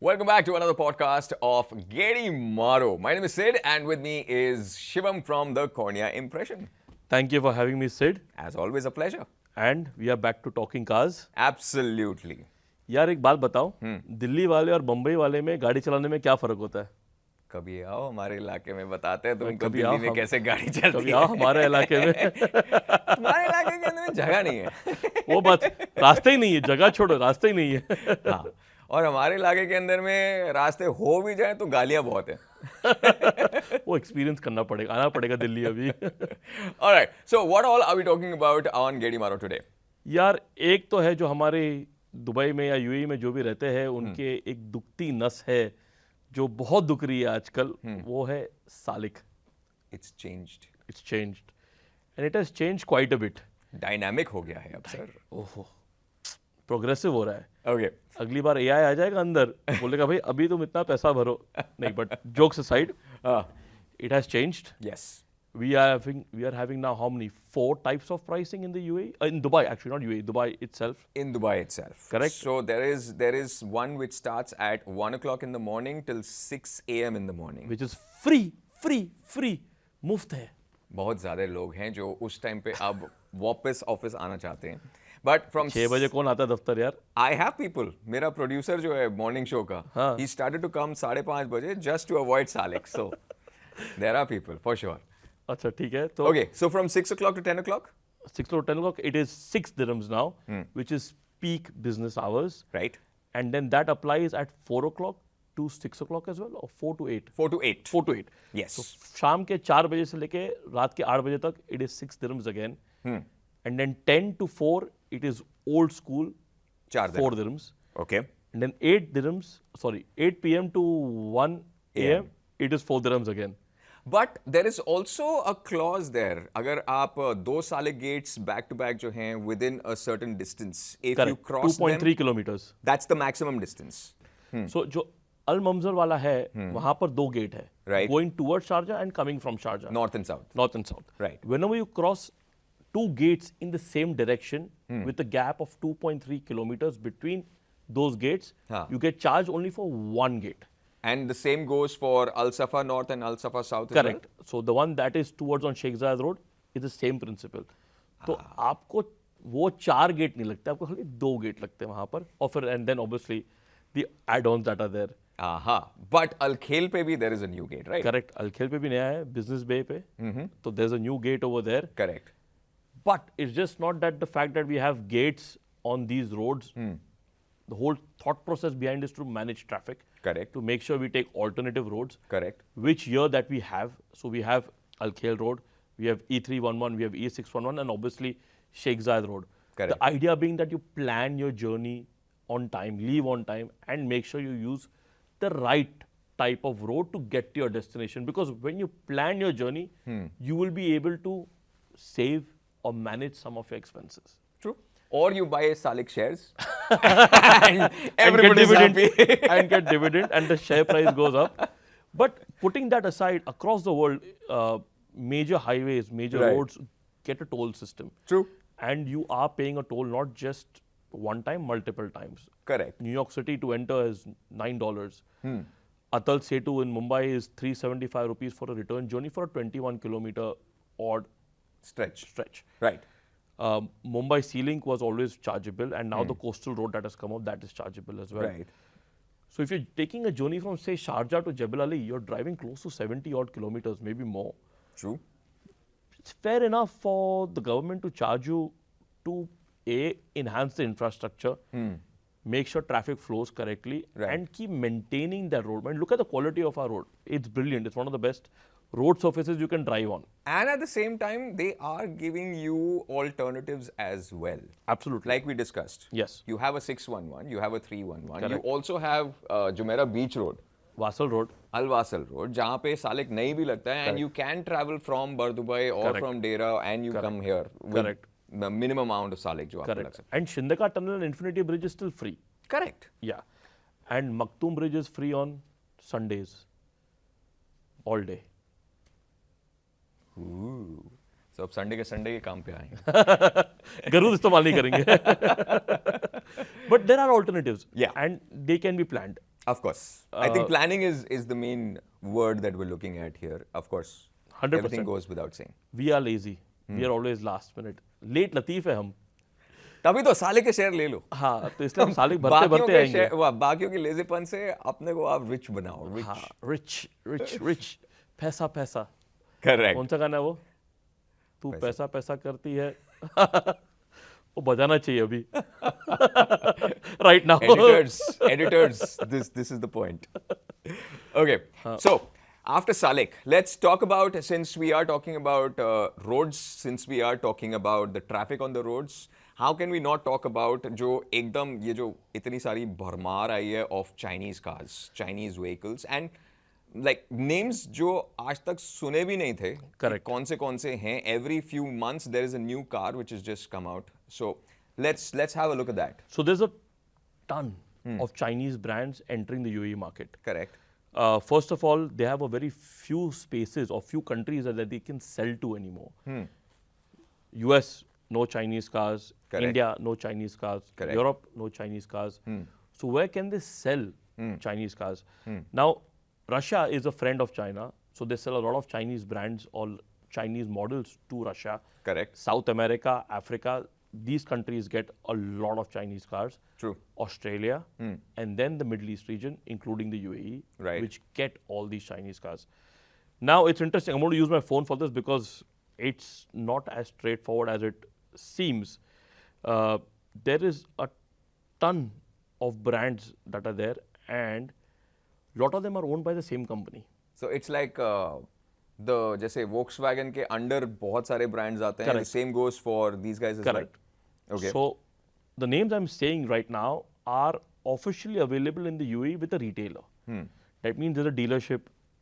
Welcome back to another podcast of Gedi Maro. My name is Sid and with me is Shivam from the Cornea Impression. Thank you for having me, Sid. As always, a pleasure. And we are back to talking cars. Absolutely. यार एक बात बताओ, दिल्ली वाले और बम्बई वाले में गाड़ी चलाने में क्या फर्क होता है? कभी आओ हमारे इलाके में बताते हैं तुमको कभी दिल्ली आओ में कैसे गाड़ी चलती है। कभी आओ हमारे इलाके में। हमारे इलाके के अंदर जगह नहीं है। वो बात, रास्ते ही नहीं है, जगह छोड़ो, रास्ते ही नहीं है। हाँ, और हमारे इलाके के अंदर में रास्ते हो भी जाए तो गालियां बहुत हैं। वो एक्सपीरियंस करना पड़ेगा, आना पड़ेगा दिल्ली अभी। Alright, so what all are we talking about on Gedi Maro today? यार एक तो है जो हमारे दुबई में या यूएई में जो भी रहते हैं उनके एक दुखती नस है जो बहुत दुख रही है आजकल, वो है Salik. It's changed. It's changed and it has changed quite a bit. Dynamic हो गया है अब सर। ओहो, प्रोग्रेसिव हो रहा है। Okay. अगली बार एआई आ जाएगा अंदर, बोलेगा भाई अभी तुम इतना पैसा भरो। नहीं, but jokes aside, it has changed. Yes. We are having now how many? 4 types of pricing in the UAE, in Dubai actually, not UAE, Dubai itself. In Dubai itself. Correct. So there is one which starts at 1 o'clock in the morning till 6 a.m. in the morning. Which is free, मुफ्त है। बहुत ज़्यादा लोग हैं जो उस time पे अब वापस ऑफिस आना चाहते हैं। But from 6 बजे कौन आता है दफ्तर यार? I have people. मेरा प्रोड्यूसर जो है मॉर्निंग शो का, हाँ. he started to come 5:30 बजे just to avoid Salik. So there are people for sure. अच्छा ठीक है, तो Okay, so from 6 o'clock to 10 o'clock? 6 to 10 o'clock, it is 6 dirhams now, which is peak business hours. Right. And then that applies at 4 o'clock to 6 o'clock as well, or 4 to 8? 4 to 8. 4 to 8. Yes. So शाम के 4 बजे से लेके रात के 8 बजे तक it is 6 dirhams again. And then 10 to 4 it is old school, 4 dirhams. Okay. And then 8 p.m. to 1 a.m. it is 4 dirhams again. But there is also a clause there. अगर आप 2 साले gates back to back जो हैं within a certain distance, if you Correct. cross 2.3 them, kilometers. that's the maximum distance. So जो अल ममजर वाला है, वहां पर 2 गेट है. Right. Going towards Sharjah and coming from Sharjah. North and south. North and south. Right. Whenever you cross 2 gates in the same direction with a gap of 2.3 kilometers between those gates, you get charged only for 1 gate. And the same goes for Al Safa North and Al Safa South as Correct. So the one that is towards on Sheikh Zayed Road is the same principle. तो आपको वो 4 gate नहीं लगते, आपको खाली 2 gate लगते हैं वहां पर, और फिर and then obviously the add-ons that are there. well? Aha. But Al Khel पे भी there is a new gate, right? Correct. Al Khel पे भी नया है, Business Bay पे, तो there's a new gate over there. Correct. But it's just not that the fact that we have gates on these roads. The whole thought process behind is to manage traffic. Correct. To make sure we take alternative roads. Correct. Which year that we have. So we have Al Khail Road, we have E311, we have E611, and obviously Sheikh Zayed Road. Correct. The idea being that you plan your journey on time, leave on time, and make sure you use the right type of road to get to your destination. Because when you plan your journey, you will be able to save or manage some of your expenses. True. Or you buy Salik shares and everybody's happy. And get dividend and the share price goes up. But putting that aside, across the world, major highways, major roads get a toll system. True. And you are paying a toll not just one time, multiple times. Correct. New York City to enter is $9. Atal Setu in Mumbai is 375 rupees for a return journey for a 21-kilometer odd Stretch. Right. Mumbai Sea Link was always chargeable, and now the coastal road that has come up, that is chargeable as well. Right. So if you're taking a journey from, say, Sharjah to Jebel Ali, you're driving close to 70 odd kilometers, maybe more. True. It's fair enough for the government to charge you to enhance the infrastructure, make sure traffic flows correctly, and keep maintaining that road. And look at the quality of our road. It's brilliant. It's one of the best road surfaces you can drive on. And at the same time, they are giving you alternatives as well. Absolutely. Like we discussed. Yes. You have a 611, you have a 311. Correct. You also have Jumeirah Beach Road. Wasal Road. Al Wasal Road, जहाँ पे सालिक नहीं भी लगता है, and you can travel from Bardubai or from Dera and you come here with the minimum amount of Salik जो आपको लग सकता है. And Shindaka Tunnel and Infinity Bridge is still free. Correct. Yeah. And Maktoum Bridge is free on Sundays. All day. So अब Sunday के Sunday के काम पे आएंगे. गरूद इस्तेमाल नहीं करेंगे. But there are alternatives. Yeah. And they can be planned. Of course. I think planning is the main word that we're looking at here. Of course. 100%. Everything goes without saying. We are lazy. We are always last minute. Late Latif है हम. तभी तो साले के share ले लो. हाँ, तो इसलिए हम साले भरते भरते आएंगे. बाकियों के लेज़ीपन से अपने को आप रिच बनाओ. Rich. Rich. पैसा. Correct. कौन सा गाना है वो? तू पैसा करती है. वो बजाना चाहिए अभी. Right now. Editors, this is the point. Okay, so after Salik, let's talk about, since we are talking about roads, since we are talking about the traffic on the roads, how can we not talk about जो एकदम ये जो इतनी सारी भरमार आई है of Chinese cars, Chinese vehicles and like names जो आज तक सुने भी नहीं थे. Correct. कौन से हैं. Every few months there is a new car which has just come out. So let's have a look at that. So there's a ton of Chinese brands entering the UAE market. Correct. First of all, they have a very few spaces or few countries that they can sell to anymore. US, no Chinese cars. Correct. India, no Chinese cars. Correct. Europe, no Chinese cars. So where can they sell Chinese cars? Now, Russia is a friend of China, so they sell a lot of Chinese brands or Chinese models to Russia. Correct. South America, Africa, these countries get a lot of Chinese cars. True. Australia, and then the Middle East region, including the UAE, Right. which get all these Chinese cars. Now, it's interesting. I'm going to use my phone for this because it's not as straightforward as it seems. There is a ton of brands that are there, and a lot of them are owned by the same company. So it's like जैसे Volkswagen के under बहुत सारे brands आते हैं. Correct. The same goes for these guys as Correct. well. Okay. So the names I'm saying right now are officially available in the UAE with a retailer. That means there's a dealership.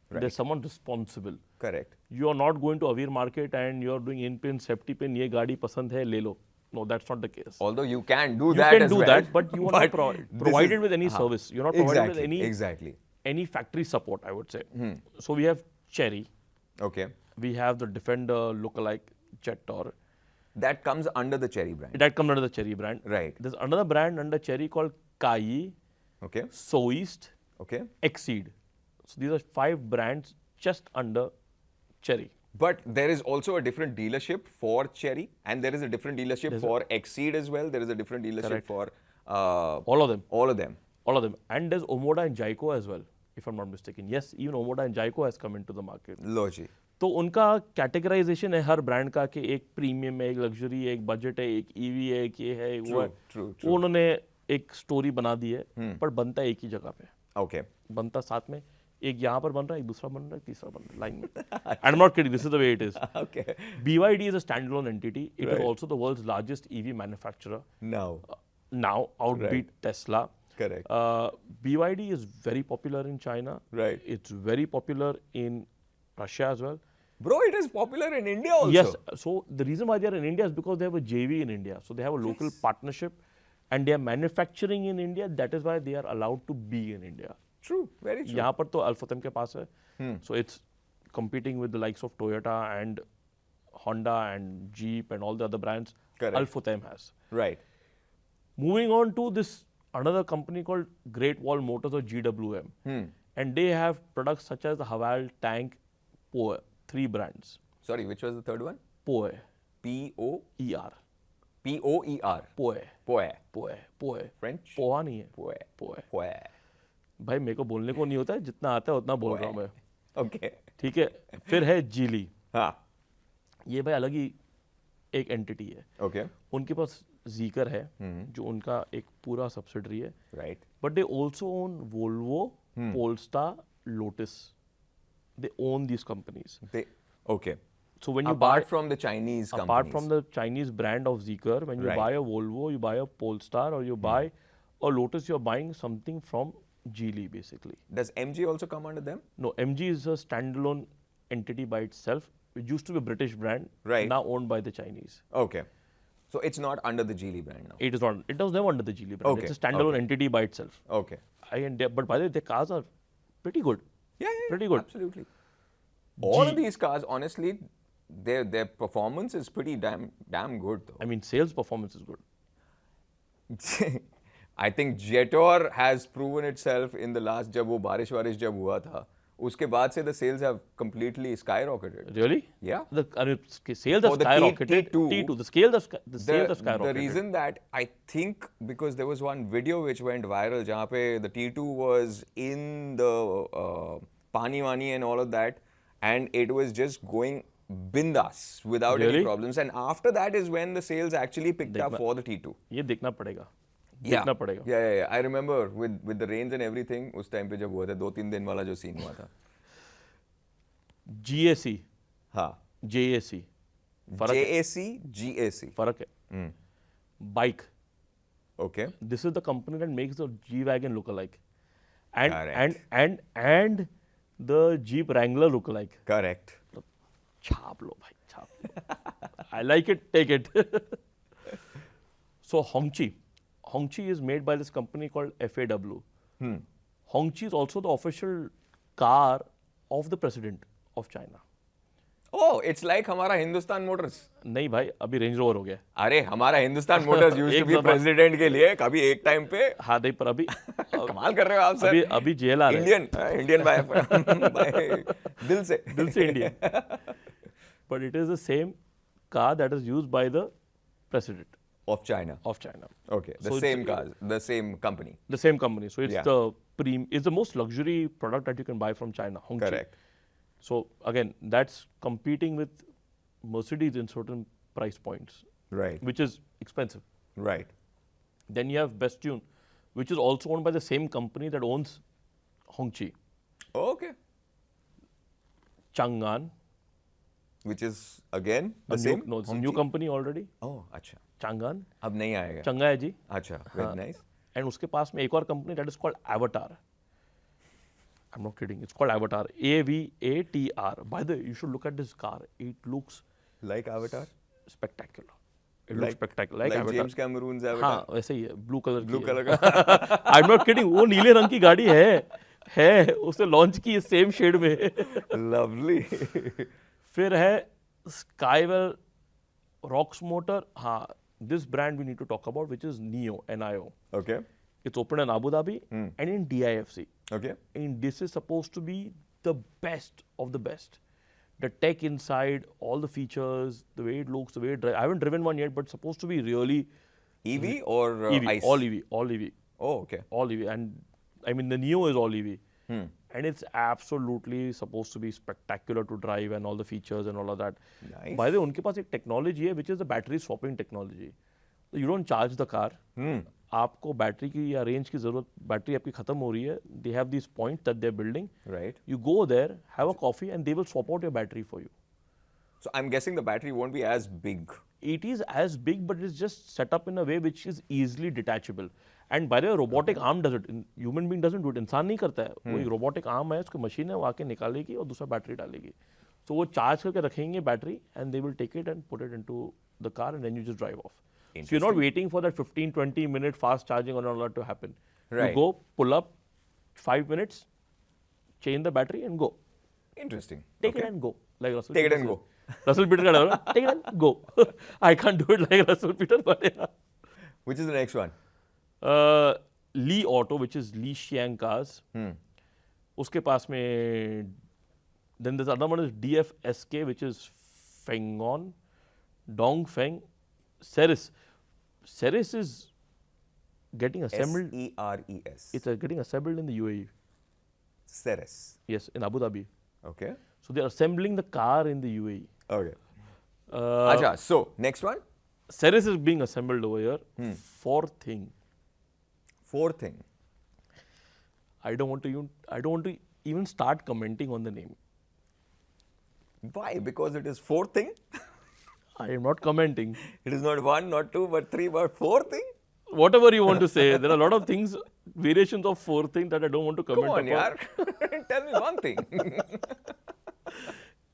Right. There's someone responsible. Correct. You are not going to Avir market and you are doing in-pin, septi-pin, ये गाड़ी पसंद है, ले लो. No, that's not the case. Although you can do You that can as do well. that, but you are not provided with any service. You're not provided with Exactly. any factory support, I would say. So we have Cherry. Okay. We have the Defender lookalike Jetta. That comes under the Cherry brand. That comes under the Cherry brand. Right. There's another brand under Cherry called Kai, Okay. Soeast, Okay. Exceed. So these are 5 brands just under Cherry. But there is also a different dealership for Cherry, and there is a different dealership for Exceed as well. There is a different dealership for all of them. All of them. All of them. And there's Omoda and Jaico as well, if I'm not mistaken. Yes, even Omoda and Jaico has come into the market. Logi. तो उनका categorisation है हर brand का कि एक premium है, एक luxury है, एक बजट है, एक ईवी है, एक ये है, वो है. True. उन्होंने एक स्टोरी बना दी है, पर बनता एक ही जगह पे. Okay. बनता साथ में. एक यहाँ पर बन रहा है, एक दूसरा बन रहा है, तीसरा बन रहा है, लाइन में. I'm not kidding, this is the way it is. Okay. BYD is a standalone entity. It is Right. also the world's largest EV manufacturer. Now. Now, outbeat Tesla. Correct. BYD is very popular in China. Right. It's very popular in Russia as well. Bro, it is popular in India also. Yes. So the reason why they are in India is because they have a JV in India. So they have a local partnership and they are manufacturing in India. That is why they are allowed to be in India. True. Very true. यहाँ पर तो Alphatem के पास है. So it's competing with the likes of Toyota and Honda and Jeep and all the other brands. Correct. Alphatem has. Right. Moving on to this another company called Great Wall Motors or GWM. And they have products such as the Haval, Tank, Poe. 3 brands. Sorry, which was the third one? Poe. P-O-E-R. P-O-E-R. Poe. Poe. French? Poha नहीं है. Poe. भाई मेरे को बोलने को नहीं होता है, जितना आता है उतना बोल रहा हूँ मैं. Okay. ठीक है. फिर है जीली. हाँ. ये भाई अलग ही एक एंटिटी है. Okay. उनके पास जीकर है, जो उनका एक पूरा सब्सिडरी है. Right. But they also own Volvo, Polestar, Lotus. They own these companies. Okay. So when you apart from the Chinese companies. Apart from the Chinese brand of Zeekr, when you buy a Volvo, you buy a Polestar, or you buy a Lotus, you're buying something from Geely basically. Does MG also come under them? No, MG is a standalone entity by itself. It used to be a British brand, now owned by the Chinese. Okay. So it's not under the Geely brand now? It is not. It was never under the Geely brand. Okay. It's a standalone entity by itself. Okay. But by the way, their cars are pretty good. Yeah, pretty good. Absolutely. All of these cars, honestly, their performance is pretty damn good though. I mean, sales performance is good. I think Jetor has proven itself in the last जब वो बारिश जब हुआ था उसके बाद से the sales have completely skyrocketed. Really? Yeah. The sales have For the skyrocketed. T2, the sales have skyrocketed. The reason that I think because there was one video which went viral जहाँ पे the T2 was in the pani wani and all of that and it was just going bindas without any Really? problems and after that is when the sales actually picked up for the T2. ये देखना पड़ेगा. Yeah. देखना पड़ेगा. Yeah. I remember with the rains and everything उस time पे जब हुआ था 2-3 दिन वाला जो scene हुआ था. GAC. हाँ. JAC. फर्क है. JAC, GAC. फर्क है. Bike. Okay. This is the company that makes the G-Wagon look alike. Correct. And the Jeep Wrangler look alike. Correct. छाप लो भाई, छाप लो. I like it, take it. So Hongqi is made by this company called FAW. Hongqi is also the official car of the president of China. Oh, it's like हमारा Hindustan Motors. नहीं भाई, अभी range rover हो गया. अरे हमारा Hindustan Motors used to be president के लिए कभी एक टाइम पे. हाँ नहीं, पर अभी कमाल कर रहे हो आप सर. अभी जेल आ रहे हैं. इंडियन बाय दिल से Indian. But it is the same car that is used by the president of China. Okay, the same cars, the same company. The same company. So it's Yeah. it's the most luxury product that you can buy from China. Hongqi. Correct. So again, that's competing with Mercedes in certain price points, Right. which is expensive. Right. Then you have Bestune, which is also owned by the same company that owns Hongqi. Okay. Chang'an. Which is again the same. No, it's a new company already. Oh, अच्छा. Chang'an. अब नहीं आएगा. चंगा है जी. अच्छा. Very nice. And उसके पास में एक और company that is called Avatar. I'm not kidding. It's called Avatar. AVATR. By the way, you should look at this car. It looks Like Avatar. spectacular. It looks spectacular. Like Avatar. James Cameron's Avatar. हाँ, वैसे ही है. Blue color. Blue color का. I'm not kidding. वो नीले रंग की गाड़ी है. उसने लॉन्च की सेम शेड में. Lovely. फिर है Skywell Rocks Motor. हाँ, this brand we need to talk about, which is NIO. Okay. It's opened in Abu Dhabi and in DIFC. Okay. And this is supposed to be the best of the best. The tech inside, all the features, the way it looks, the way it drives. I haven't driven one yet, but it's supposed to be really EV or EV, ICE? all EV. Oh, okay. All EV. And I mean, the Neo is all EV. And it's absolutely supposed to be spectacular to drive and all the features and all of that. Nice. By the way, उनके पास एक technology है, which is the battery swapping technology. So you don't charge the car. आपको battery की या range की जरूरत, battery आपकी खत्म हो रही है. They have these points that they're building. Right. You go there, have a coffee, and they will swap out your battery for you. So I'm guessing the battery won't be as big. It is as big, but it's just set up in a way which is easily detachable. And by the way, robotic arm does it. Human being doesn't do it. इंसान नहीं करता है. वो एक robotic arm है, उसकी machine है, वो आके निकालेगी और दूसरा बैटरी डालेगी. So वो चार्ज करके रखेंगे battery, and they will take it and put it into the car, and then you just drive off. So you're not waiting for that 15-20 minute fast charging or all that to happen. Right. You go, pull up, 5 minutes, change the battery and go. Interesting. Take it and go. Like Russell Take it Peter and says. go. Russell Peter का डालो, take it and go. I can't do it like Russell Peter, but yeah. Which is the next one? Li Auto, which is Li Xiang cars. उसके पास में, then there's another one is DFSK, which is Fengon, Dongfeng, Ceres. Ceres is getting assembled. SERES. It's getting assembled in the UAE. Ceres. Yes, in Abu Dhabi. Okay. So they're assembling the car in the UAE. Okay. Acha, so next one? Ceres is being assembled over here. Fourth thing. I don't want to even start commenting on the name. Why? Because it is fourth thing? I am not commenting. It is not one, not two, but three, but fourth thing? Whatever you want to say, there are a lot of things, variations of fourth thing that I don't want to comment Come on, upon. yaar. Tell me one thing.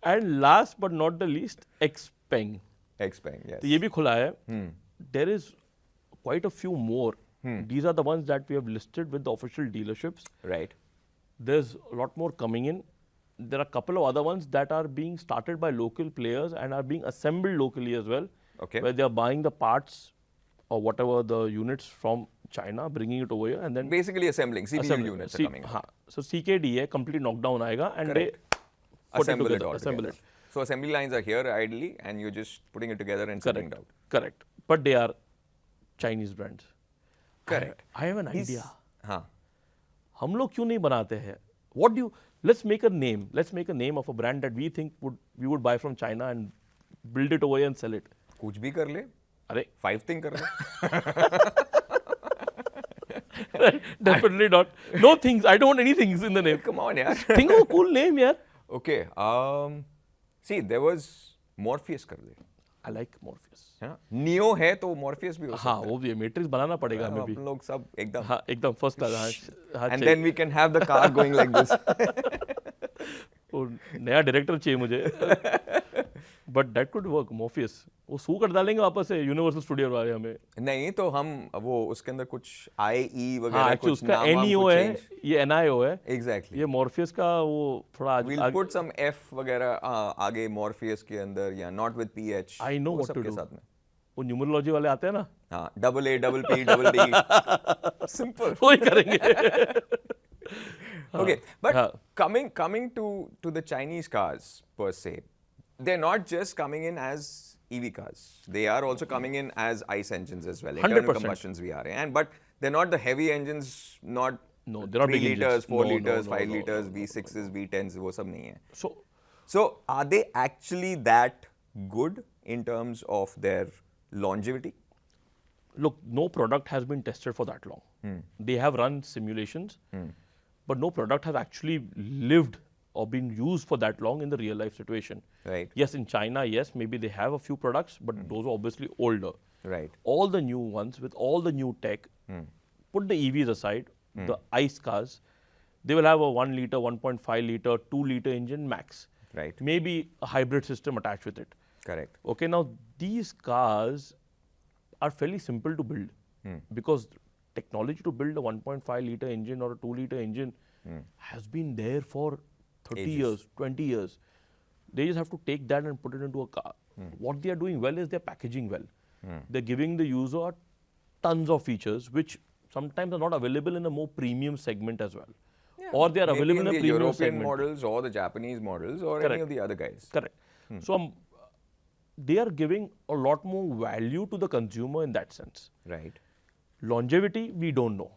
And last but not the least, Xpeng. Xpeng, yes. तो ये भी खुला है. There is quite a few more. These are the ones that we have listed with the official dealerships. Right. There's a lot more coming in. There are a couple of other ones that are being started by local players and are being assembled locally as well. Okay. Where they are buying the parts or whatever the units from China, bringing it over here, and then Basically assembling CPU units are coming out. हाँ, so CKD complete knockdown आएगा, and they put Assemble it together, all assemble together. it. So assembly lines are here ideally, and you're just putting it together and sending it out. Correct. But they are Chinese brands. Correct. I have an idea. हाँ. हम लोग क्यों नहीं बनाते हैं? What do you? Let's make a name. Let's make a name of a brand that we think we would buy from China and build it over here and sell it. कुछ भी कर ले. अरे 5 thing कर ले. Definitely not. No things. I don't want any things in the name. Come on, yaar. Think of a cool name, yaar. Okay. See, there was Morpheus कर दे. I like Morpheus. है ना? Neo है तो Morpheus भी हो सकता हाँ, वो भी मैट्रिक्स बनाना पड़ेगा है. हमें भी. अपन लोग सब एकदम. हाँ, एकदम फर्स्ट क्लास. हाँ, And then we can have the car going like this. वो नया डायरेक्टर चाहिए मुझे. But that could work. Morpheus. वो सू कर डालेंगे वापस से यूनिवर्सल स्टूडियो वाले हमें. नहीं तो हम वो उसके अंदर कुछ IE हाँ, वगैरह एक्चुअली कुछ उसका नाम NEO है, ये NIO है. Exactly. ये Morpheus का वो थोड़ा We'll put some F वगैरह आगे Morpheus के अंदर या not with PH. I know वो what सब to के do. साथ में. वो न्यूमरोलॉजी वाले आते हैं ना. हाँ, double A, double P, double D. Simple. वही करेंगे. Okay, but हाँ. coming to the Chinese cars per se, they're not just coming in as EV cars. They are also coming in as ICE engines as well. Internal 100%. combustions we are, and but they're not the heavy engines. Not No, they're not 3 big liters, engines. 4 No, liters, no, 5 no, liters, no, no, V6s, V10s, वो सब नहीं है. So So are they actually that good in terms of their longevity? look, no product has been tested for that long. They have run simulations, but no product has actually lived or been used for that long in the real life situation. Right. Yes, in China, yes, maybe they have a few products, but those are obviously older. Right. All the new ones with all the new tech, put the EVs aside, the ICE cars, they will have a 1 liter, 1.5 liter, 2 liter engine max. Right. Maybe a hybrid system attached with it. Correct. Okay, now these cars are fairly simple to build because technology to build a 1.5 liter engine or a 2 liter engine has been there for 30 Ages. years, 20 years. They just have to take that and put it into a car. What they are doing well is they're packaging well. They're giving the user tons of features which sometimes are not available in a more premium segment as well. Or they are Maybe available in a the premium European segment. models or the Japanese models or any Correct. of the other guys. Correct. So they are giving a lot more value to the consumer in that sense. Right. Longevity, we don't know.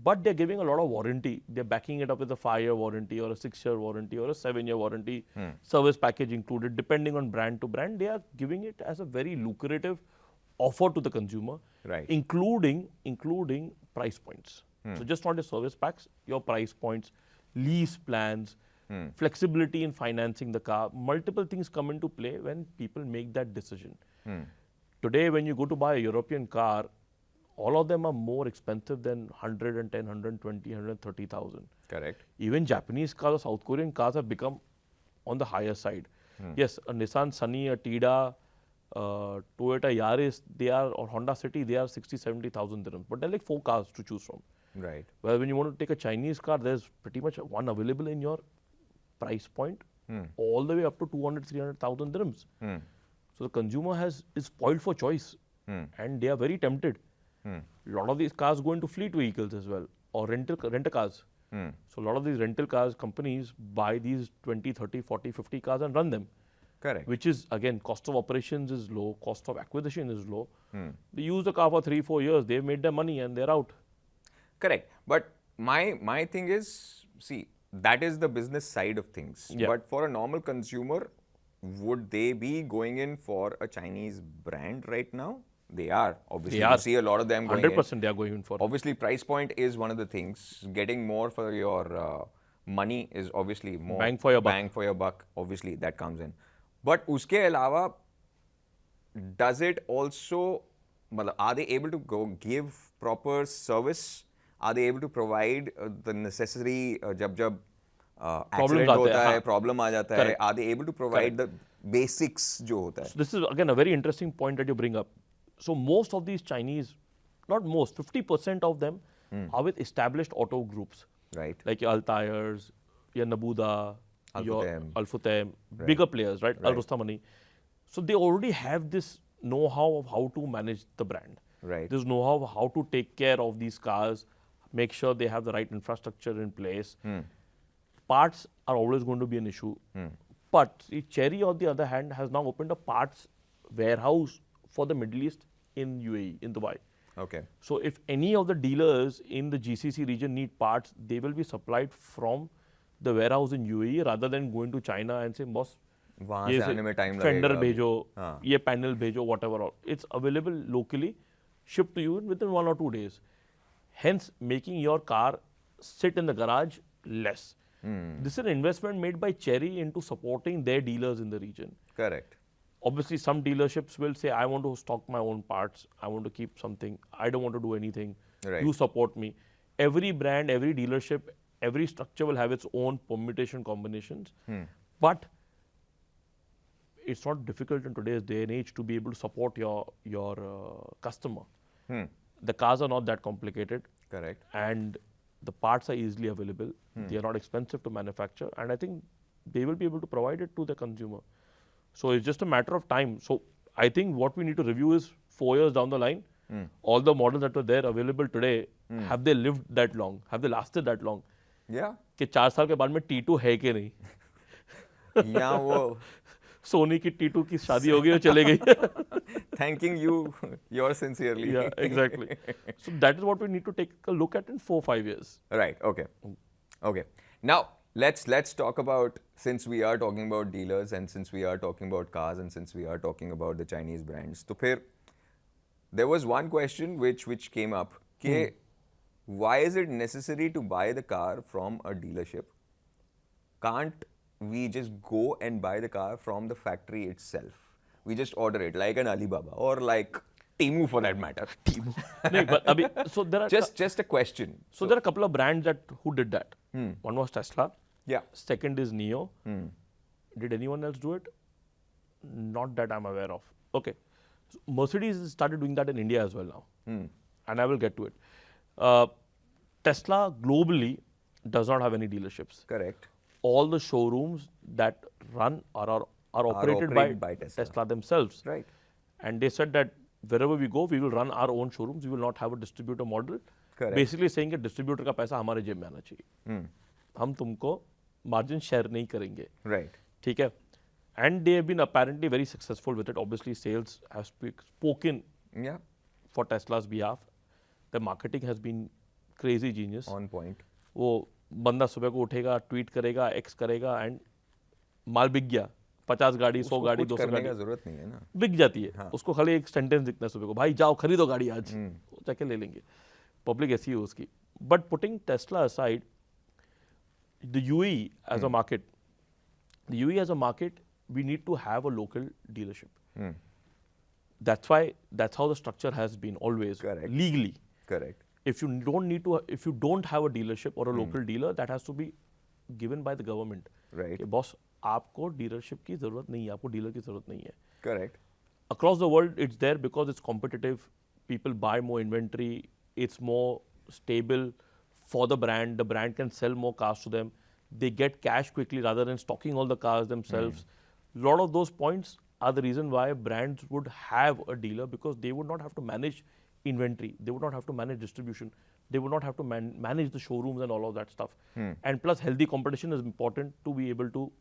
But they're giving a lot of warranty. They're backing it up with a 5-year warranty or a 6-year warranty or a 7-year warranty, service package included, depending on brand to brand. They are giving it as a very lucrative offer to the consumer, Right. including price points. So just not your service packs, your price points, lease plans, flexibility in financing the car. Multiple things come into play when people make that decision. Today, when you go to buy a European car, all of them are more expensive than 110, 120, 130,000. Correct. Even Japanese cars or South Korean cars have become on the higher side. Yes, a Nissan Sunny, a Tida, Toyota Yaris, they are, or Honda City, they are 60, 70,000 dirhams. But they're like 4 cars to choose from. Right. Well, when you want to take a Chinese car, there's pretty much one available in your price point, all the way up to 200, 300,000 dirhams. So the consumer is spoiled for choice, and they are very tempted. A lot of these cars go into fleet vehicles as well, or rental cars. So a lot of these rental cars companies buy these 20, 30, 40, 50 cars and run them. Correct. Which is, again, cost of operations is low, cost of acquisition is low. They use the car for 3, 4 years, they've made their money and they're out. Correct. But my thing is, see, that is the business side of things. Yeah. But for a normal consumer, would they be going in for a Chinese brand right now? They are. Obviously, They are. you see a lot of them going 100% in. they are going in for. Obviously, price point is one of the things. Getting more for your money is obviously more. Bang for your buck. Bang for your buck. Obviously, that comes in. But uske alawa, does it also, are they able to give proper service? Are they able to provide the necessary जब accident आते होता हैं, है, हाँ. problem आ जाता है, Correct. are they able to provide the basics जो होता है? So this is again a very interesting point that you bring up. So most of these Chinese, not most, 50% of them are with established auto groups. Right. Like your Altair's, your Nabuda, your Al-Futtaim. Al-Futtaim, bigger players, right? Al-Rustamani. So they already have this know-how of how to manage the brand. Right. There's know-how how to take care of these cars, make sure they have the right infrastructure in place. Parts are always going to be an issue. But see, Chery, on the other hand, has now opened a parts warehouse for the Middle East in UAE, in Dubai. Okay. So if any of the dealers in the GCC region need parts, they will be supplied from the warehouse in UAE rather than going to China and say, boss, वहाँ ये से आने में time fender लगेगा अभी." भेजो, हाँ. ये पैनल भेजो, whatever. It's available locally, shipped to you within 1 or 2 days. Hence, making your car sit in the garage less. This is an investment made by Chery into supporting their dealers in the region. Correct. Obviously, some dealerships will say, I want to stock my own parts. I want to keep something. I don't want to do anything. Right. You support me. Every brand, every dealership, every structure will have its own permutation combinations. But it's not difficult in today's day and age to be able to support your customer. The cars are not that complicated. Correct. And the parts are easily available. They are not expensive to manufacture. And I think they will be able to provide it to the consumer. So it's just a matter of time. So I think what we need to review is 4 years down the line, all the models that were there available today, have they lived that long? Have they lasted that long? Yeah. कि 4 साल के बाद में T2 है कि नहीं? या वो सोनी की T2 की शादी हो गई और चले गई. thanking you yours sincerely. Yeah, exactly. So that is what we need to take a look at in 4-5 years. Right. Okay. Okay. Now let's talk about, since we are talking about dealers and since we are talking about cars and since we are talking about the Chinese brands. तो फिर there was one question which came up कि why is it necessary to buy the car from a dealership? Can't we just go and buy the car from the factory itself? We just order it like an Alibaba or like Temu for that matter. Temu. नहीं, but अभी, so there are just a question. So there are a couple of brands who did that. One was Tesla. Yeah. Second is Neo. Did anyone else do it? Not that I'm aware of. Okay. So Mercedes started doing that in India as well now. And I will get to it. Tesla globally does not have any dealerships. Correct. All the showrooms that run are operated by Tesla themselves. Right. And they said that wherever we go, we will run our own showrooms. We will not have a distributor model. Correct. Basically saying that distributor का पैसा हमारे जेब में आना चाहिए. हम तुमको margin share नहीं करेंगे. Right. ठीक है. And they have been apparently very successful with it. Obviously, sales have spoken for Tesla's behalf. The marketing has been crazy genius. On point. वो बंदा सुबह को उठेगा, ट्वीट करेगा, एक्स करेगा एंड माल बिक गया. 50 गाड़ी, 100 गाड़ी, 200 गाड़ी. जरूरत नहीं है ना. बिक जाती है. हाँ. उसको खाली एक सेंटेंस दिखता है सुबह को, भाई जाओ खरीदो गाड़ी आज. वो जाके ले लेंगे. पब्लिक ऐसी है उसकी. But putting Tesla aside, the UAE as a market, we need to have a local dealership. That's how the structure has been always. Correct. Legally. Correct. If you don't have a dealership or a local dealer, that has to be given by the government. Right. कि boss, आपको dealership की जरूरत नहीं है, आपको dealer की जरूरत नहीं है. Correct. Across the world, it's there because it's competitive. People buy more inventory. It's more stable for the brand. The brand can sell more cars to them. They get cash quickly rather than stocking all the cars themselves. A lot of those points are the reason why brands would have a dealer, because they would not have to manage inventory. They would not have to manage distribution. They would not have to manage the showrooms and all of that stuff. And plus, healthy competition is important to be able to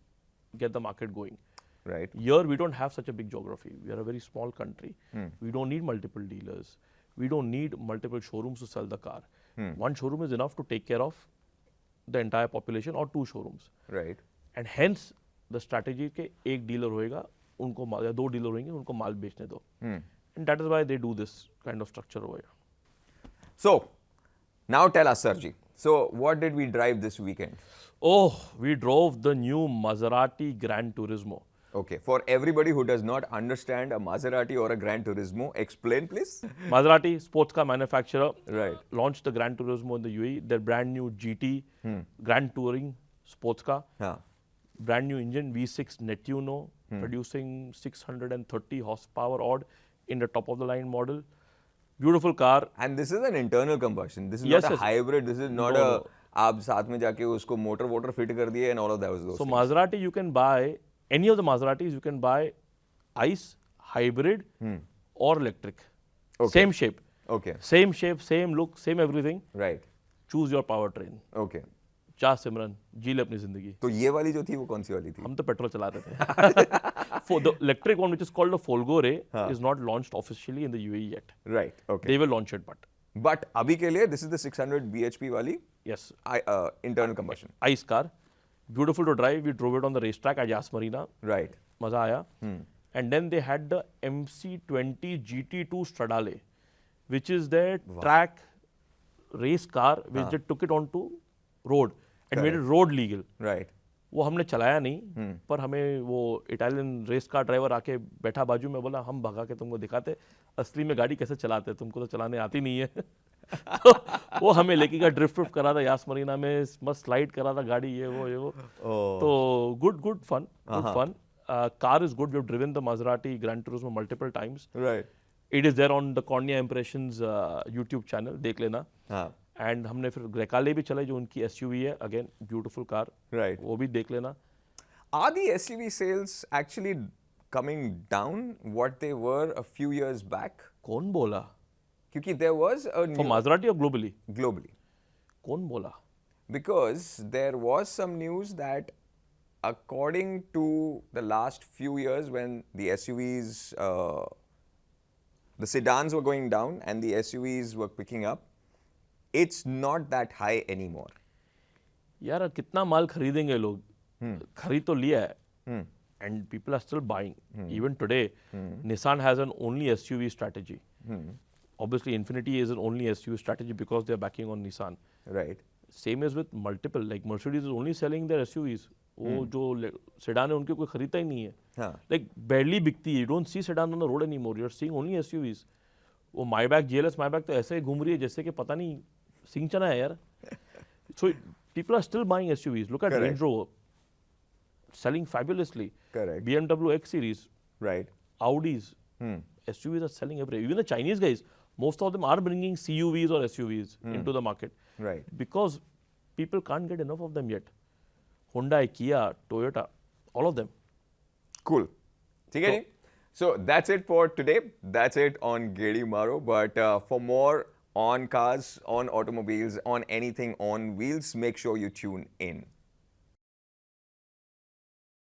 get the market going. Right. Here, we don't have such a big geography. We are a very small country. We don't need multiple dealers. We don't need multiple showrooms to sell the car. One showroom is enough to take care of the entire population, or 2 showrooms. Right. And hence, the strategy के एक dealer होएगा, उनको या 2 dealer होंगे, उनको माल बेचने दो. And that is why they do this kind of structure over here. So, now tell us, Sarji. So, what did we drive this weekend? Oh, we drove the new Maserati Gran Turismo. Okay, for everybody who does not understand a Maserati or a Gran Turismo, explain please. Maserati, sports car manufacturer, Right. launched the Gran Turismo in the UAE. Their brand new GT, Grand Touring sports car. Huh. Brand new engine, V6 Nettuno, producing 630 horsepower odd in the top of the line model. Beautiful car. And this is an internal combustion. This is Yes, not a yes. hybrid. This is not No, a no. आप साथ में जाके उसको motor voter fit कर दिए and all of those So things. Maserati, you can buy, any of the Maseratis, you can buy ICE, hybrid or electric. Okay. Same shape. Okay. Same shape, same look, same everything. Right. Choose your powertrain. Okay. जा सिमरन जी ले अपनी जिंदगी. तो ये वाली जो थी वो कौन सी वाली थी? हम तो पेट्रोल चला रहे थे. For the electric one, which is called the Folgore, is not launched officially in the UAE yet. Right. Okay. They will launch it, But अभी के लिए this is the 600 bhp वाली yes, internal combustion. ice car, beautiful to drive. We drove it on the racetrack at Yas Marina. Right. मजा आया. And then they had the MC20 GT2 Stradale, which is their track race car, which they took it onto road and made it road legal. Right. वो हमने चलाया नहीं, पर हमें वो Italian race car driver आके बैठा बाजू में, बोला हम भगा के तुमको दिखाते असली में गाड़ी कैसे चलाते हैं, तुमको तो चलाने आती नहीं है. तो वो हमें लेके गया, ड्रिफ्ट करा था यास मरीना में, मस्त स्लाइड करा था गाड़ी, ये वो. तो good fun. Car is good. We've driven the Maserati Gran Turismo multiple times. Right. It is there on the Cornea Impressions YouTube channel. देख लेना. And हमने फिर ग्रेकाले भी चलाई जो उनकी SUV है. Again, beautiful car. Right. वो भी देख लेना. Are the SUV sales actually coming down what they were a few years back? कौन बोला? क्योंकि there was a For Maserati or globally? Globally. कौन बोला? Because there was some news that according to the last few years when the SUVs, the sedans were going down and the SUVs were picking up, it's not that high anymore. यार कितना माल खरीदेंगे लोग? खरीद तो लिया है. And people are still buying. Even today, Nissan has an only SUV strategy. Obviously, Infiniti is an only SUV strategy because they're backing on Nissan. Right. Same is with multiple. Like Mercedes is only selling their SUVs. वो जो sedan है उनके कोई खरीदता ही नहीं है. Like barely बिकती है. You don't see sedan on the road anymore. You're seeing only SUVs. वो Maybach GLS Maybach तो ऐसे ही घूम रही है जैसे कि पता नहीं सिंह चना है यार. So people are still buying SUVs. Look at Range Rover, selling fabulously. Correct. BMW X Series. Right. Audis. SUVs are selling everywhere. Even the Chinese guys, most of them are bringing CUVs or SUVs into the market. Right. Because people can't get enough of them yet. Hyundai, Kia, Toyota, all of them. Cool. So that's it for today. That's it on Gedi Maro. But for more on cars, on automobiles, on anything on wheels, make sure you tune in.